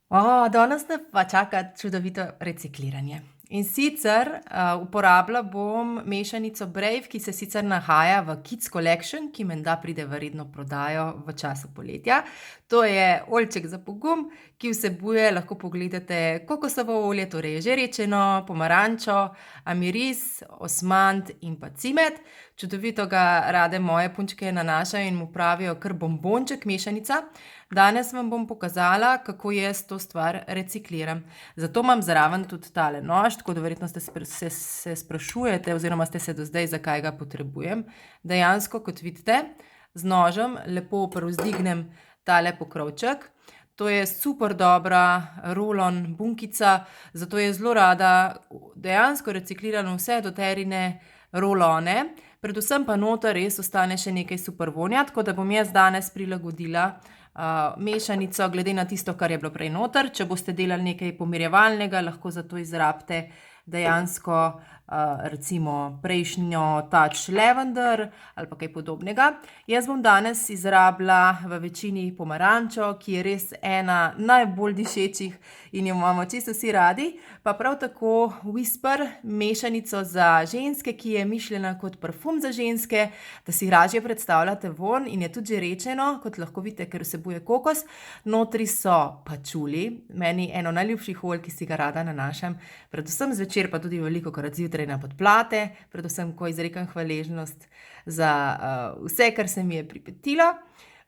Danes me pa čaka čudovito recikliranje. In sicer, uporabila bom mešanico Brave, ki se sicer nahaja v Kids Collection, ki menda pride v redno prodajo v času poletja. To je oljček za pogum, ki vsebuje, lahko pogledate, kokosovo olje, torej žerečeno, pomarančo, amiris, osmant in pa cimet. Čudovito ga rade moje punčke nanašajo in mu pravijo kar bombonček mešanica. Danes vam bom pokazala, kako jaz to stvar recikliram. Zato imam zraven tudi tale nož, tako da verjetno se sprašujete oziroma ste se do zdaj, zakaj ga potrebujem. Dejansko, kot vidite, z nožem lepo privzdignem tale pokrovček. To je super dobra rolon bunkica, zato je zelo rada dejansko recikliram vse doterine rolone. Predvsem pa noter res ostane še nekaj super vonja, tako da bom jaz danes prilagodila mešanico glede na tisto, kar je bilo prej noter. Če boste delali nekaj pomirjevalnega, lahko za to izrabite dejansko recimo prejšnjo touch lavender ali pa kaj podobnega. Jaz bom danes izrabila v večini pomarančo, ki je res ena najbolj dišečih in jo imamo čisto vsi radi, pa prav tako Whisper mešanico za ženske, ki je mišljena kot parfum za ženske, da si lažje predstavljate vonj in je tudi žerečeno, kot lahko vidite, ker vsebuje kokos. Notri so pačuli, meni eno najljubših olj, ki si ga rada nanašam, predvsem zvečer, pa tudi velikokrat zjutraj na podplate, predvsem, ko izrekam hvaležnost za vse, kar se mi je pripetilo.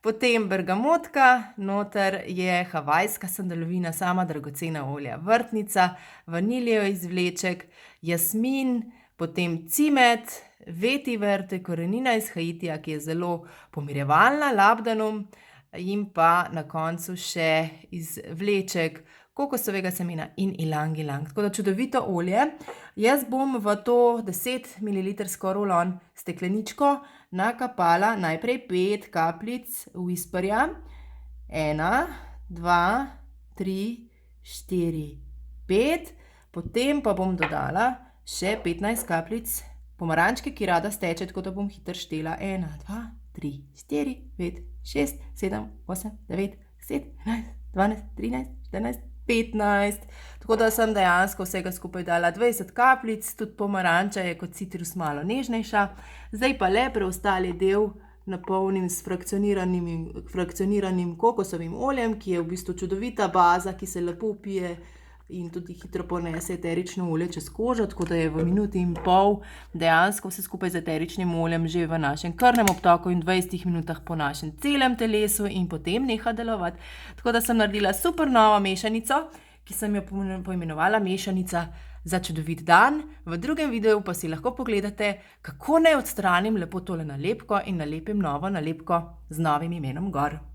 Potem bergamotka, noter je havajska sandalovina, sama dragocena olja, vrtnica, vaniljev izvleček, jasmin, potem cimet, vetiver, to je korenina iz Haitija, ki je zelo pomirjevalna, labdanum, in pa na koncu še izvleček kokosovega semena in ilang-ilang. Tako da čudovito olje. Jaz bom v to 10 ml rolon stekleničko nakapala najprej 5 kapljic Whisperja. 1, 2, 3, 4, 5. Potem pa bom dodala še 15 kapljic pomarančke, ki rada steče, tako da bom hitro štela. 1, 2, 3, 4, 5, 6, 7, 8, 9, 10, 11, 12, 13, 14, 15. Tako da sem dejansko vsega skupaj dala 20 kapljic, tudi pomaranča je kot citrus malo nežnejša. Zdaj pa le preostali del napolnim s frakcioniranim kokosovim oljem, ki je v bistvu čudovita baza, ki se lepo vpije in tudi hitro ponese eterično olje čez kožo, tako da je v minuti in pol dejansko vse skupaj z eteričnim oljem že v našem krvnem obtoku in 20 minutah po našem celem telesu in potem neha delovati. Tako da sem naredila super novo mešanico, ki sem jo poimenovala mešanica za čudovit dan. V drugem videu pa si lahko pogledate, kako naj odstranim lepo tole nalepko in nalepim novo nalepko z novim imenom gor.